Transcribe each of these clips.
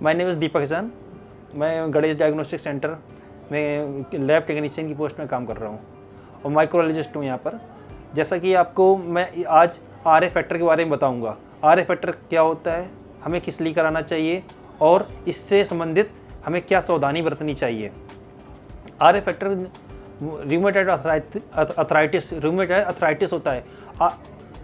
My name is दीपक किसान। मैं Ganesh diagnostic centre में लैब टेक्नीशियन की पोस्ट में काम कर रहा हूँ और माइक्रोलॉजिस्ट हूँ यहाँ पर। जैसा कि आपको मैं आज आर ए फैक्टर के बारे में बताऊँगा। आर ए फैक्टर क्या होता है, हमें किस लिए कराना चाहिए और इससे संबंधित हमें क्या सावधानी बरतनी चाहिए। R A factor rheumatoid arthritis होता है।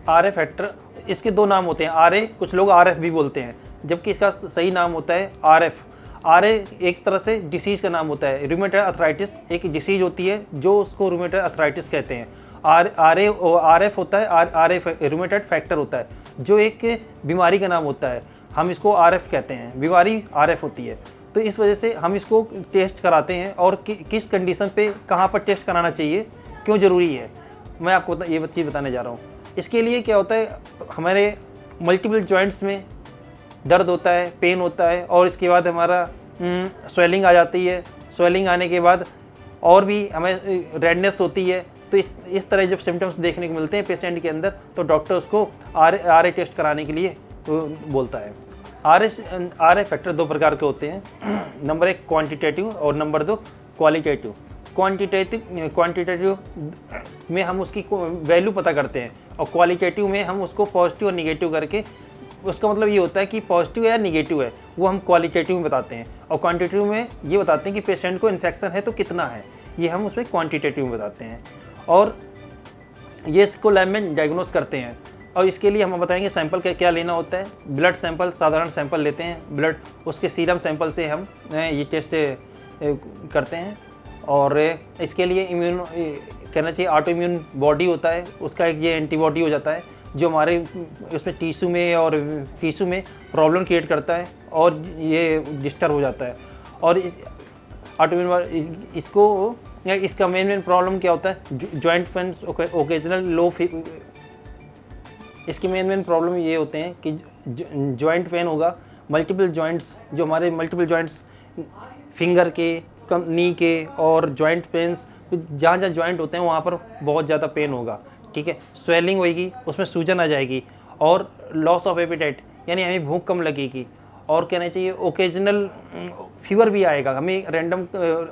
आर ए फैक्टर, इसके दो नाम होते हैं, आर ए, कुछ लोग आर एफ भी बोलते हैं, जबकि इसका सही नाम होता है आर एफ। आर ए एक तरह से डिसीज़ का नाम होता है। रूमेटॉइड अर्थराइटिस एक डिसीज होती है जो उसको रूमेटॉइड अर्थराइटिस कहते हैं। आर एफ होता है, आर एफ रूमेटॉइड फैक्टर होता है जो एक बीमारी का नाम होता है। हम इसको आर एफ कहते हैं, बीमारी आर एफ होती है। तो इस वजह से हम इसको टेस्ट कराते हैं और किस कंडीशन पे कहाँ पर टेस्ट कराना चाहिए, क्यों ज़रूरी है, मैं आपको ये चीज़ बताने जा रहा हूँ। इसके लिए क्या होता है, हमारे मल्टीपल जॉइंट्स में दर्द होता है, पेन होता है और इसके बाद हमारा स्वेलिंग आ जाती है। स्वेलिंग आने के बाद और भी हमें रेडनेस होती है। तो इस तरह जब सिम्टम्स देखने को मिलते हैं पेशेंट के अंदर, तो डॉक्टर उसको आर ए टेस्ट कराने के लिए बोलता है। आर ए फैक्टर दो प्रकार के होते हैं, नंबर एक क्वांटिटेटिव और नंबर दो क्वालिटेटिव। क्वांटिटेटिव में हम उसकी वैल्यू पता करते हैं और क्वालिटेटिव में हम उसको पॉजिटिव और निगेटिव करके, उसका मतलब ये होता है कि पॉजिटिव है या निगेटिव है, वो हम क्वालिटेटिव में बताते हैं। और क्वांटिटेटिव में ये बताते हैं कि पेशेंट को इन्फेक्शन है तो कितना है, ये हम उसमें क्वांटिटेटिव में बताते हैं। और ये इसको लैब में डायग्नोस करते हैं। और इसके लिए हम बताएंगे सैंपल क्या लेना होता है। ब्लड सैंपल, साधारण सैंपल लेते हैं ब्लड, उसके सीरम सैंपल से हम ये टेस्ट करते हैं। और इसके लिए इम्यून कहना चाहिए ऑटो इम्यून बॉडी होता है, उसका एक ये एंटीबॉडी हो जाता है जो हमारे उसमें टिश्यू में प्रॉब्लम क्रिएट करता है और ये डिस्टर्ब हो जाता है। और इस ऑटो इम्यून इसका मेन प्रॉब्लम क्या होता है, जॉइंट पेन, ओकेजनल लो। इसके मेन प्रॉब्लम ये होते हैं कि जॉइंट पेन होगा, मल्टीपल जॉइंट्स, जो हमारे मल्टीपल जॉइंट्स फिंगर के, नी के और जॉइंट पेन्स, जहाँ जहाँ जॉइंट होते हैं वहाँ पर बहुत ज़्यादा पेन होगा, ठीक है। स्वेलिंग होगी, उसमें सूजन आ जाएगी और लॉस ऑफ एपेटाइट, यानी हमें भूख कम लगेगी। और कहना चाहिए ओकेजनल फीवर भी आएगा, हमें रैंडम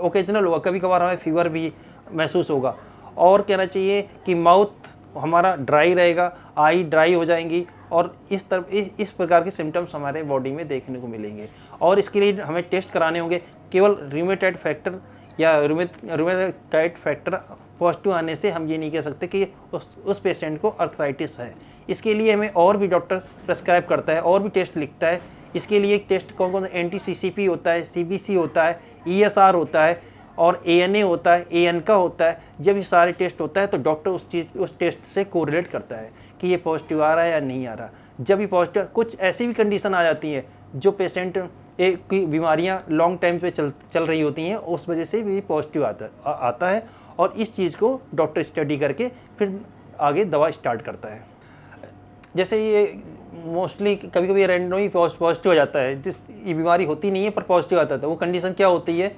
ओकेजनल होगा, कभी कभार हमें फीवर भी महसूस होगा। और कहना चाहिए कि माउथ हमारा ड्राई रहेगा, आई ड्राई हो जाएंगी और इस प्रकार के सिम्टम्स हमारे बॉडी में देखने को मिलेंगे। और इसके लिए हमें टेस्ट कराने होंगे। केवल रूमेटॉइड फैक्टर या रूमेटॉइड फैक्टर पॉजिटिव आने से हम ये नहीं कह सकते कि उस पेशेंट को अर्थराइटिस है। इसके लिए हमें और भी डॉक्टर प्रेस्क्राइब करता है और भी टेस्ट लिखता है। इसके लिए टेस्ट कौन कौन सा, NTCCP होता है, CBC होता है, ESR होता है और ANA होता है, AN का होता है। जब ये सारे टेस्ट होता है तो डॉक्टर उस टेस्ट से कोरिलेट करता है कि ये पॉजिटिव आ रहा है या नहीं आ रहा। जब ये पॉजिटिव, कुछ ऐसी भी कंडीशन आ जाती है जो पेशेंट की बीमारियां लॉन्ग टाइम पे चल रही होती हैं, उस वजह से भी पॉजिटिव आता है और इस चीज़ को डॉक्टर स्टडी करके फिर आगे दवा स्टार्ट करता है। जैसे ये मोस्टली कभी कभी रैंडमली पॉजिटिव हो जाता है, जिस ये बीमारी होती नहीं है पर पॉजिटिव आता है, वो कंडीशन क्या होती है,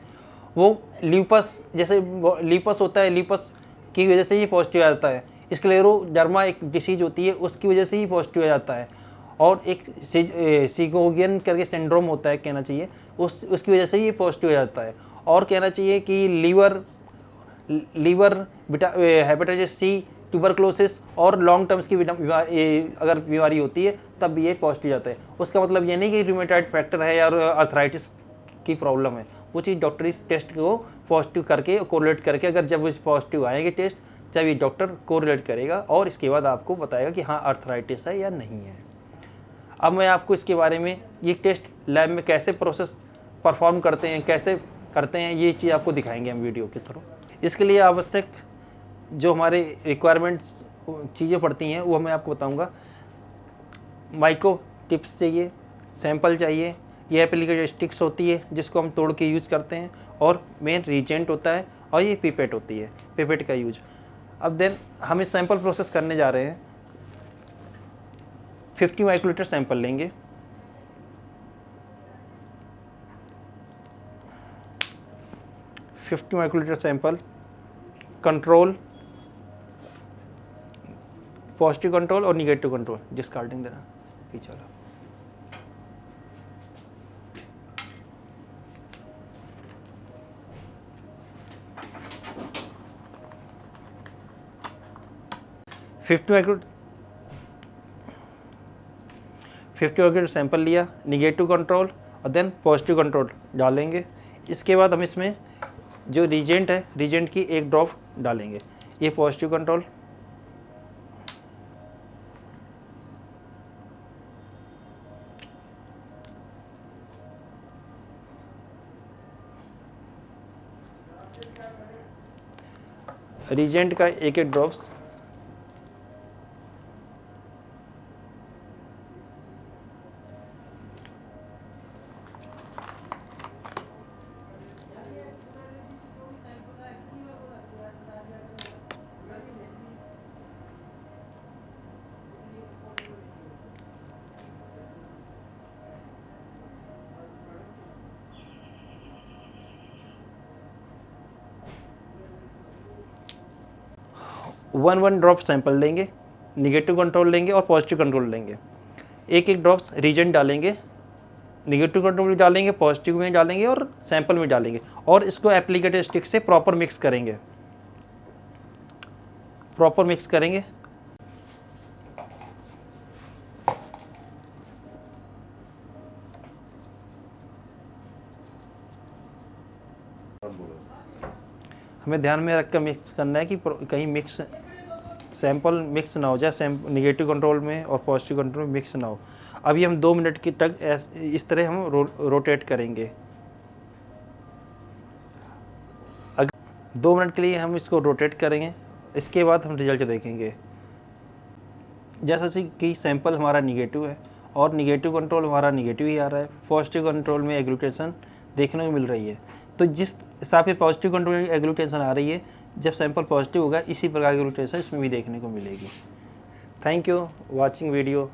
वो ल्यूपस, जैसे ल्यूपस होता है, ल्यूपस की वजह से ही पॉजिटिव आ जाता है। स्क्लेरोडर्मा एक डिसीज होती है, उसकी वजह से ही पॉजिटिव आ जाता है। और एक सिगोगियन करके सिंड्रोम होता है, कहना चाहिए उसकी वजह से ही पॉजिटिव आ जाता है। और कहना चाहिए कि लीवर हेपेटाइटिस C, ट्यूबरक्लोसिस और लॉन्ग टर्म्स की अगर बीमारी होती है तब ये पॉजिटिव जाता है। उसका मतलब ये नहीं कि रूमेटॉइड फैक्टर है या अर्थराइटिस की प्रॉब्लम है, वो चीज़ डॉक्टर इस टेस्ट को पॉजिटिव करके कोरिलेट करके, अगर जब पॉजिटिव आएंगे टेस्ट, जब ये डॉक्टर कोरिलेट करेगा और इसके बाद आपको बताएगा कि हाँ अर्थराइटिस है या नहीं है। अब मैं आपको इसके बारे में, ये टेस्ट लैब में कैसे प्रोसेस परफॉर्म करते हैं, कैसे करते हैं, ये चीज़ आपको दिखाएंगे हम वीडियो के थ्रू। इसके लिए आवश्यक जो हमारे रिक्वायरमेंट्स चीज़ें पड़ती हैं वो मैं आपको बताऊंगा। माइक्रो टिप्स चाहिए, सैंपल चाहिए, ये एप्लीकेटर स्टिक्स होती है जिसको हम तोड़ के यूज़ करते हैं, और मेन रीजेंट होता है, और ये पिपेट होती है, पिपेट का यूज। अब देन हम इस सैंपल प्रोसेस करने जा रहे हैं। 50 माइक्रोलीटर सैंपल लेंगे, सैंपल, कंट्रोल, पॉजिटिव कंट्रोल और निगेटिव कंट्रोल, डिस्कार्डिंग देना पीछे वाला। 50 माइक्रो सैंपल लिया, निगेटिव कंट्रोल और देन पॉजिटिव कंट्रोल डालेंगे। इसके बाद हम इसमें जो रिजेंट है, रिजेंट की एक ड्रॉप डालेंगे। ये पॉजिटिव कंट्रोल, रिजेंट का एक एक ड्रॉप्स, वन ड्रॉप सैंपल लेंगे, निगेटिव कंट्रोल लेंगे और पॉजिटिव कंट्रोल लेंगे। एक एक ड्रॉप्स रीजेंट डालेंगे, निगेटिव कंट्रोल में डालेंगे, पॉजिटिव में डालेंगे और सैंपल में डालेंगे और इसको एप्लीकेटर स्टिक से प्रॉपर मिक्स करेंगे, प्रॉपर मिक्स करेंगे। हमें ध्यान में रख कर मिक्स करना है कि कहीं मिक्स सैंपल मिक्स ना हो जाए, निगेटिव कंट्रोल में और पॉजिटिव कंट्रोल में मिक्स ना हो। अभी हम 2 मिनट की तक इस तरह हम रोटेट करेंगे। 2 मिनट के लिए हम इसको रोटेट करेंगे, इसके बाद हम रिजल्ट देखेंगे। जैसा कि सैंपल हमारा निगेटिव है और निगेटिव कंट्रोल हमारा निगेटिव ही आ रहा है, पॉजिटिव कंट्रोल में एग्लूटेशन देखने को मिल रही है। तो जिस हिसाब से पॉजिटिव कंट्रोल में एग्लूटेशन आ रही है, जब सैंपल पॉजिटिव होगा इसी प्रकार की एग्लूटेशन इसमें भी देखने को मिलेगी। Thank you watching video.